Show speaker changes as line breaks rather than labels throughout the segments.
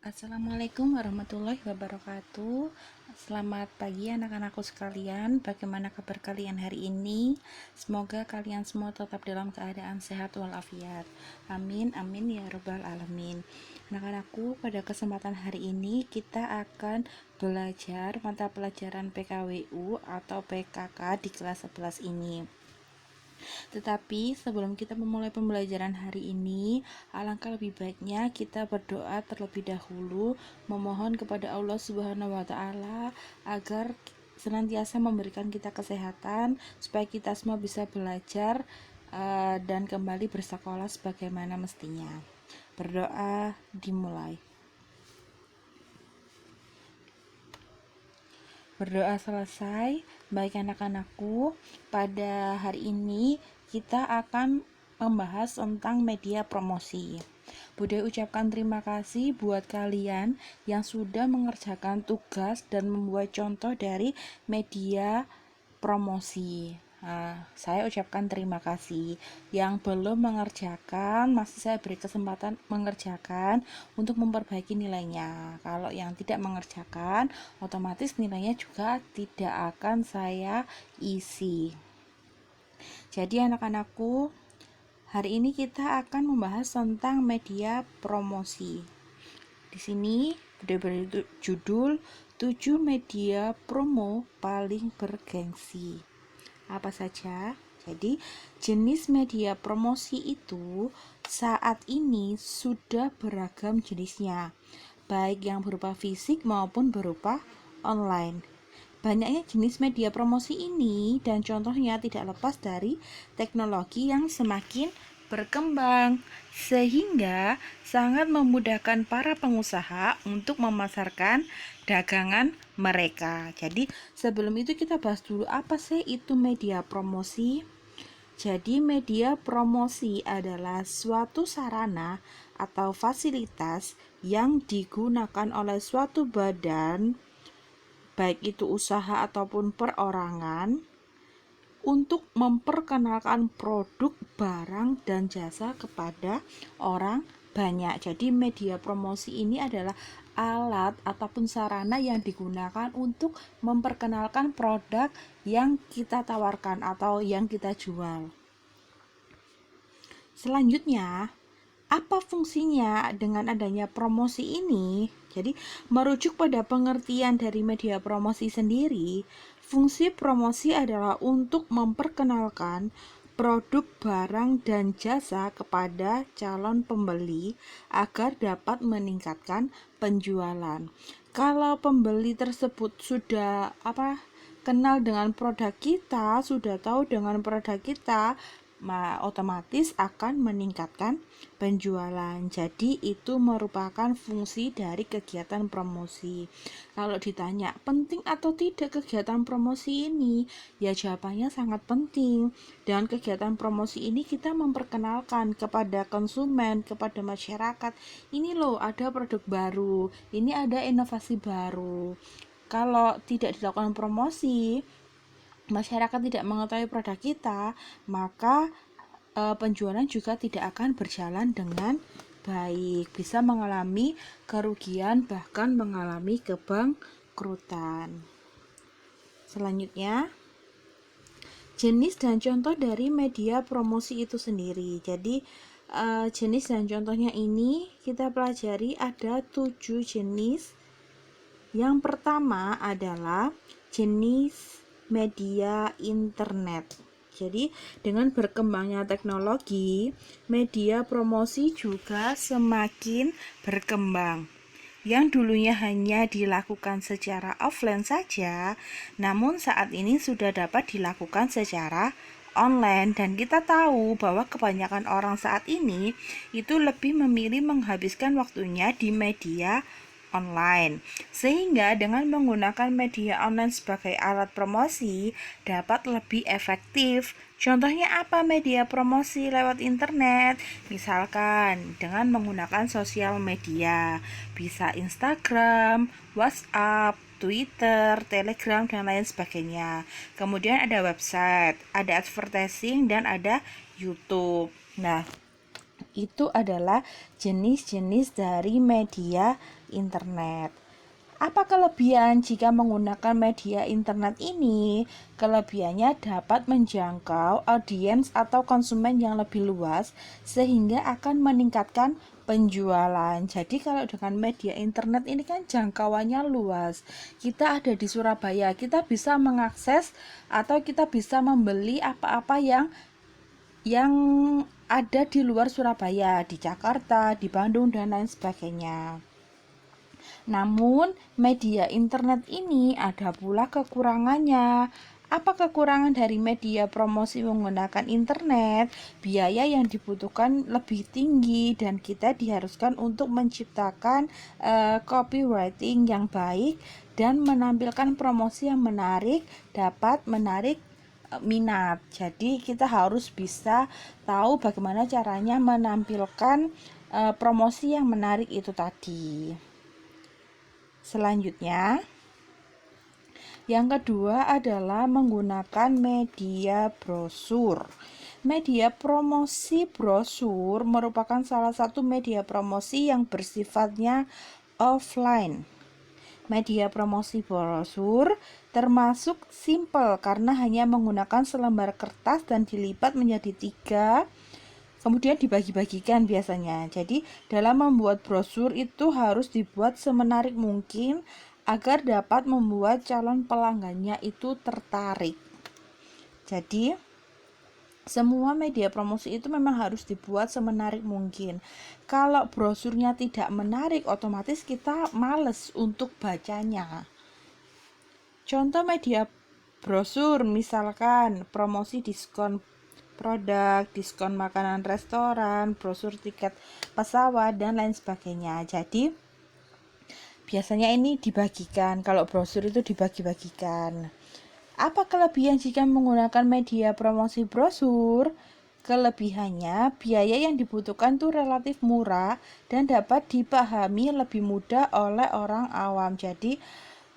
Assalamualaikum warahmatullahi wabarakatuh. Selamat pagi anak-anakku sekalian. Bagaimana kabar kalian hari ini? Semoga kalian semua tetap dalam keadaan sehat walafiat. Amin amin ya rabbal alamin. Anak-anakku, pada kesempatan hari ini kita akan belajar mata pelajaran PKWU atau PKK di kelas 11 ini. Tetapi sebelum kita memulai pembelajaran hari ini, alangkah lebih baiknya kita berdoa terlebih dahulu, memohon kepada Allah Subhanahu wa taala agar senantiasa memberikan kita kesehatan supaya kita semua bisa belajar dan kembali bersekolah sebagaimana mestinya. Berdoa dimulai. Berdoa selesai. Baik anak-anakku, pada hari ini kita akan membahas tentang media promosi. Budi ucapkan terima kasih buat kalian yang sudah mengerjakan tugas dan membuat contoh dari media promosi. Saya ucapkan terima kasih. Yang belum mengerjakan, masih saya beri kesempatan mengerjakan untuk memperbaiki nilainya. Kalau yang tidak mengerjakan, otomatis nilainya juga tidak akan saya isi. Jadi anak-anakku, hari ini kita akan membahas tentang media promosi. Di sini berjudul 7 media promo paling bergengsi. Apa saja? Jadi, jenis media promosi itu saat ini sudah beragam jenisnya, baik yang berupa fisik maupun berupa online. Banyaknya jenis media promosi ini dan contohnya tidak lepas dari teknologi yang semakin berkembang, sehingga sangat memudahkan para pengusaha untuk memasarkan dagangan mereka. Jadi sebelum itu kita bahas dulu apa sih itu media promosi. Jadi media promosi adalah suatu sarana atau fasilitas yang digunakan oleh suatu badan, baik itu usaha ataupun perorangan, untuk memperkenalkan produk, barang, dan jasa kepada orang banyak. Jadi media promosi ini adalah alat ataupun sarana yang digunakan untuk memperkenalkan produk yang kita tawarkan atau yang kita jual. Selanjutnya, apa fungsinya dengan adanya promosi ini? Jadi, merujuk pada pengertian dari media promosi sendiri, fungsi promosi adalah untuk memperkenalkan produk, barang, dan jasa kepada calon pembeli agar dapat meningkatkan penjualan. Kalau pembeli tersebut sudah kenal dengan produk kita, sudah tahu dengan produk kita, otomatis akan meningkatkan penjualan. Jadi itu merupakan fungsi dari kegiatan promosi. Kalau ditanya penting atau tidak kegiatan promosi ini, ya jawabannya sangat penting. Dengan kegiatan promosi ini kita memperkenalkan kepada konsumen, kepada masyarakat, ini loh ada produk baru, ini ada inovasi baru. Kalau tidak dilakukan promosi, masyarakat tidak mengetahui produk kita, maka penjualan juga tidak akan berjalan dengan baik, bisa mengalami kerugian bahkan mengalami kebangkrutan. Selanjutnya, jenis dan contoh dari media promosi itu sendiri. Jadi jenis dan contohnya ini kita pelajari ada 7 jenis. Yang pertama adalah jenis media internet. Jadi dengan berkembangnya teknologi, media promosi juga semakin berkembang. Yang dulunya hanya dilakukan secara offline saja, namun saat ini sudah dapat dilakukan secara online, dan kita tahu bahwa kebanyakan orang saat ini itu lebih memilih menghabiskan waktunya di media online, sehingga dengan menggunakan media online sebagai alat promosi dapat lebih efektif. Contohnya apa media promosi lewat internet? Misalkan dengan menggunakan sosial media, bisa Instagram, WhatsApp, Twitter, Telegram, dan lain sebagainya. Kemudian ada website, ada advertising, dan ada YouTube. Nah, Itu adalah jenis-jenis dari media internet. Apa kelebihan jika menggunakan media internet ini? Kelebihannya dapat menjangkau audiens atau konsumen yang lebih luas sehingga akan meningkatkan penjualan. Jadi kalau dengan media internet ini kan jangkauannya luas. Kita ada di Surabaya, kita bisa mengakses atau kita bisa membeli apa-apa yang ada di luar Surabaya, di Jakarta, di Bandung dan lain sebagainya. Namun, media internet ini ada pula kekurangannya. Apa kekurangan dari media promosi menggunakan internet? Biaya yang dibutuhkan lebih tinggi dan kita diharuskan untuk menciptakan copywriting yang baik dan menampilkan promosi yang menarik, dapat menarik minat. Jadi kita harus bisa tahu bagaimana caranya menampilkan promosi yang menarik itu tadi. Selanjutnya, yang kedua adalah menggunakan media brosur. Media promosi brosur merupakan salah satu media promosi yang bersifatnya offline. Media promosi brosur termasuk simple karena hanya menggunakan selembar kertas dan dilipat menjadi 3, kemudian dibagi-bagikan biasanya. Jadi dalam membuat brosur itu harus dibuat semenarik mungkin agar dapat membuat calon pelanggannya itu tertarik. Jadi semua media promosi itu memang harus dibuat semenarik mungkin. Kalau brosurnya tidak menarik, otomatis kita males untuk bacanya. Contoh media brosur misalkan promosi diskon produk, diskon makanan restoran, brosur tiket pesawat, dan lain sebagainya. Jadi biasanya ini dibagikan, kalau brosur itu dibagi-bagikan. Apa kelebihan jika menggunakan media promosi brosur? Kelebihannya, biaya yang dibutuhkan itu relatif murah dan dapat dipahami lebih mudah oleh orang awam. Jadi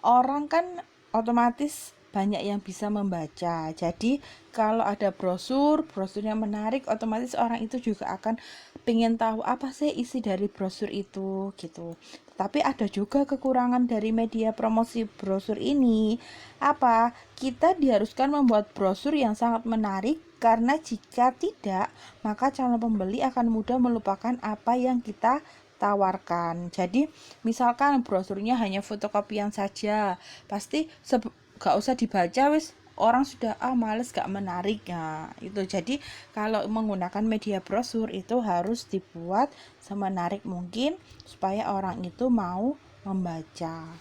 orang kan otomatis banyak yang bisa membaca. Jadi kalau ada brosurnya menarik, otomatis orang itu juga akan pengen tahu apa sih isi dari brosur itu gitu. Tapi ada juga kekurangan dari media promosi brosur ini. Apa? Kita diharuskan membuat brosur yang sangat menarik karena jika tidak, maka calon pembeli akan mudah melupakan apa yang kita tawarkan. Jadi misalkan brosurnya hanya fotokopian saja, pasti gak usah dibaca, wis orang sudah males, gak menarik. Nah itu, jadi kalau menggunakan media brosur itu harus dibuat semenarik mungkin supaya orang itu mau membaca.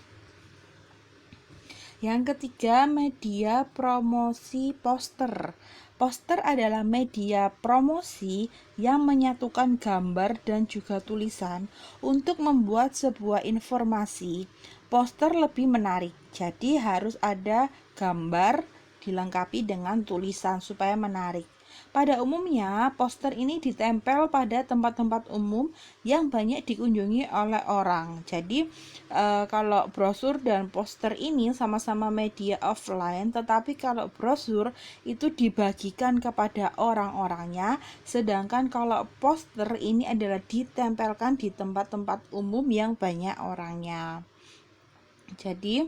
Yang ketiga, media promosi poster. Poster adalah media promosi yang menyatukan gambar dan juga tulisan untuk membuat sebuah informasi. Poster lebih menarik, jadi harus ada gambar dilengkapi dengan tulisan supaya menarik. Pada umumnya, poster ini ditempel pada tempat-tempat umum yang banyak dikunjungi oleh orang. Jadi, kalau brosur dan poster ini sama-sama media offline, tetapi kalau brosur itu dibagikan kepada orang-orangnya, sedangkan kalau poster ini adalah ditempelkan di tempat-tempat umum yang banyak orangnya. Jadi,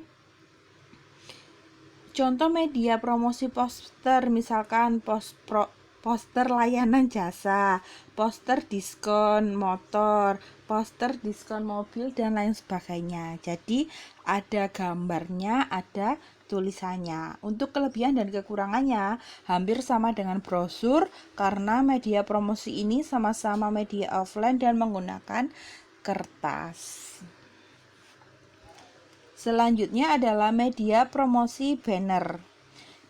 contoh media promosi poster misalkan poster layanan jasa, poster diskon motor, poster diskon mobil, dan lain sebagainya. Jadi ada gambarnya, ada tulisannya. Untuk kelebihan dan kekurangannya hampir sama dengan brosur karena media promosi ini sama-sama media offline dan menggunakan kertas. Selanjutnya adalah media promosi banner.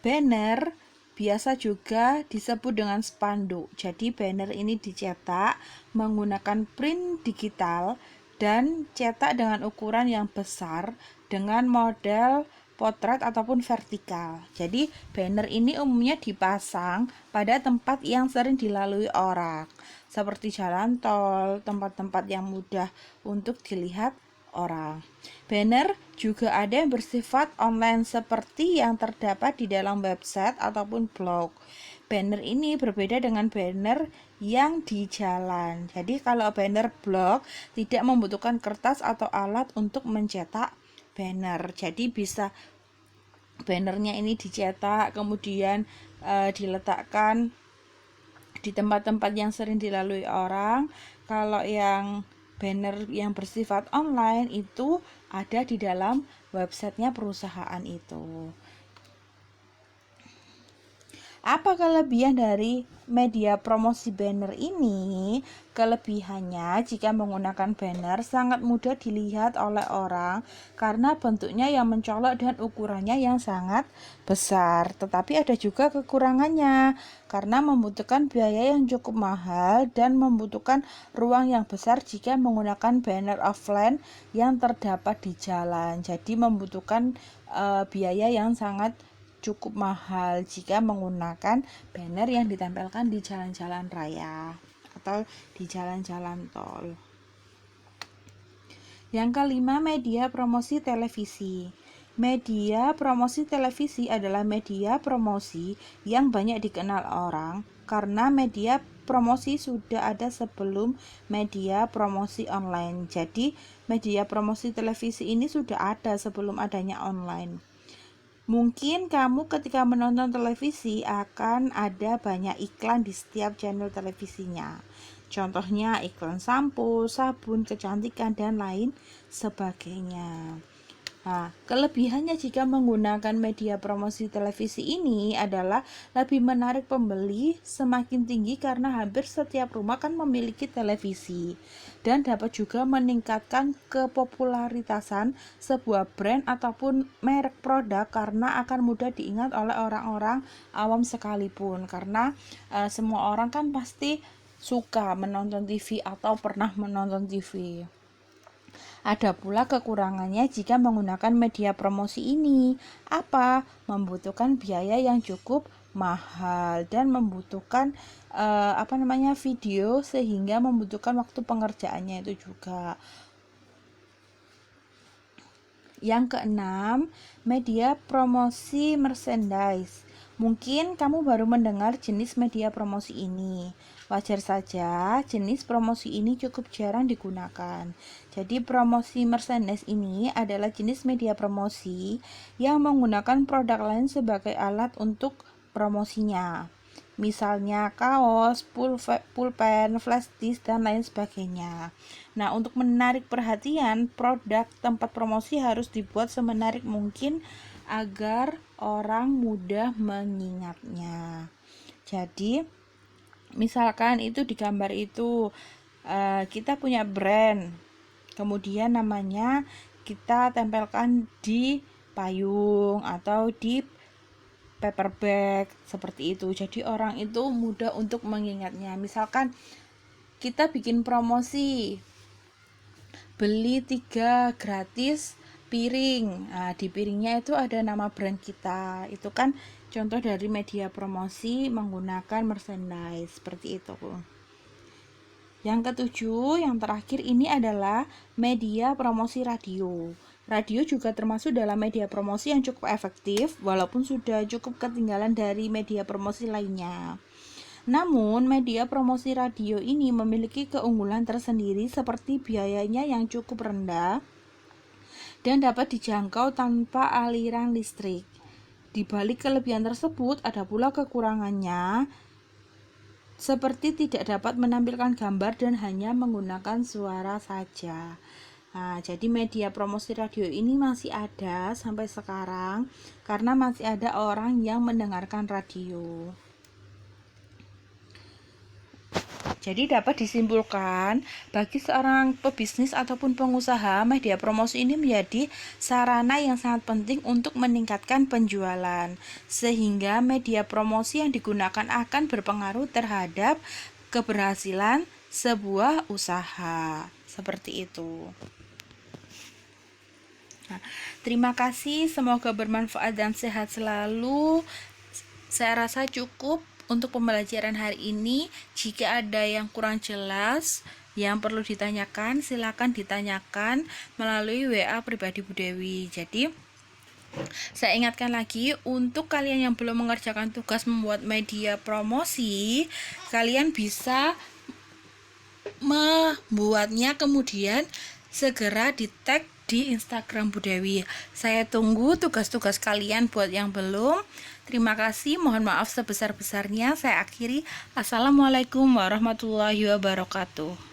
Banner biasa juga disebut dengan spanduk. Jadi banner ini dicetak menggunakan print digital dan cetak dengan ukuran yang besar dengan model potret ataupun vertikal. Jadi banner ini umumnya dipasang pada tempat yang sering dilalui orang, seperti jalan tol, tempat-tempat yang mudah untuk dilihat orang. Banner juga ada yang bersifat online seperti yang terdapat di dalam website ataupun blog. banner ini berbeda dengan banner yang di jalan. Jadi kalau banner blok tidak membutuhkan kertas atau alat untuk mencetak banner. Jadi bisa bannernya ini dicetak kemudian diletakkan di tempat-tempat yang sering dilalui orang. Kalau yang banner yang bersifat online itu ada di dalam websitenya perusahaan itu. Apa kelebihan dari media promosi banner ini? Kelebihannya, jika menggunakan banner sangat mudah dilihat oleh orang karena bentuknya yang mencolok dan ukurannya yang sangat besar. Tetapi ada juga kekurangannya karena membutuhkan biaya yang cukup mahal dan membutuhkan ruang yang besar jika menggunakan banner offline yang terdapat di jalan. Jadi membutuhkan biaya yang sangat cukup mahal jika menggunakan banner yang ditempelkan di jalan-jalan raya atau di jalan-jalan tol. Yang kelima, media promosi televisi. Media promosi televisi adalah media promosi yang banyak dikenal orang karena media promosi sudah ada sebelum media promosi online. Jadi, media promosi televisi ini sudah ada sebelum adanya online. Mungkin kamu ketika menonton televisi akan ada banyak iklan di setiap channel televisinya. Contohnya iklan sampo, sabun, kecantikan, dan lain sebagainya. Nah, kelebihannya jika menggunakan media promosi televisi ini adalah lebih menarik pembeli semakin tinggi karena hampir setiap rumah kan memiliki televisi dan dapat juga meningkatkan kepopularitasan sebuah brand ataupun merek produk karena akan mudah diingat oleh orang-orang awam sekalipun karena semua orang kan pasti suka menonton TV atau pernah menonton TV. Ada pula kekurangannya jika menggunakan media promosi ini. Apa? Membutuhkan biaya yang cukup mahal dan membutuhkan video sehingga membutuhkan waktu pengerjaannya itu juga. Yang keenam, media promosi merchandise. Mungkin kamu baru mendengar jenis media promosi ini. Wajar saja, jenis promosi ini cukup jarang digunakan. Jadi promosi merchandise ini adalah jenis media promosi yang menggunakan produk lain sebagai alat untuk promosinya. Misalnya kaos, pulpen, flash disk, dan lain sebagainya. Nah, untuk menarik perhatian, produk tempat promosi harus dibuat semenarik mungkin agar orang mudah mengingatnya. Jadi, misalkan itu di gambar itu kita punya brand, kemudian namanya kita tempelkan di payung atau di paper bag seperti itu. Jadi orang itu mudah untuk mengingatnya. Misalkan kita bikin promosi beli 3 gratis piring. Nah, di piringnya itu ada nama brand kita. Itu kan contoh dari media promosi menggunakan merchandise seperti itu. Yang ketujuh, yang terakhir ini adalah media promosi radio. Radio juga termasuk dalam media promosi yang cukup efektif, walaupun sudah cukup ketinggalan dari media promosi lainnya. Namun, media promosi radio ini memiliki keunggulan tersendiri seperti biayanya yang cukup rendah dan dapat dijangkau tanpa aliran listrik. Di balik kelebihan tersebut, ada pula kekurangannya, seperti tidak dapat menampilkan gambar dan hanya menggunakan suara saja. Nah, jadi media promosi radio ini masih ada sampai sekarang karena masih ada orang yang mendengarkan radio. Jadi dapat disimpulkan, bagi seorang pebisnis ataupun pengusaha, media promosi ini menjadi sarana yang sangat penting untuk meningkatkan penjualan. Sehingga media promosi yang digunakan akan berpengaruh terhadap keberhasilan sebuah usaha. Seperti itu. Nah, terima kasih, semoga bermanfaat dan sehat selalu. Saya rasa cukup untuk pembelajaran hari ini. Jika ada yang kurang jelas, yang perlu ditanyakan, silakan ditanyakan melalui WA pribadi Bu Dewi. Jadi, Saya ingatkan lagi, untuk kalian yang belum mengerjakan tugas membuat media promosi, kalian bisa membuatnya kemudian segera di tag di Instagram Bu Dewi. Saya tunggu tugas-tugas kalian buat yang belum. Terima kasih, mohon maaf sebesar-besarnya. Saya akhiri. Assalamualaikum warahmatullahi wabarakatuh.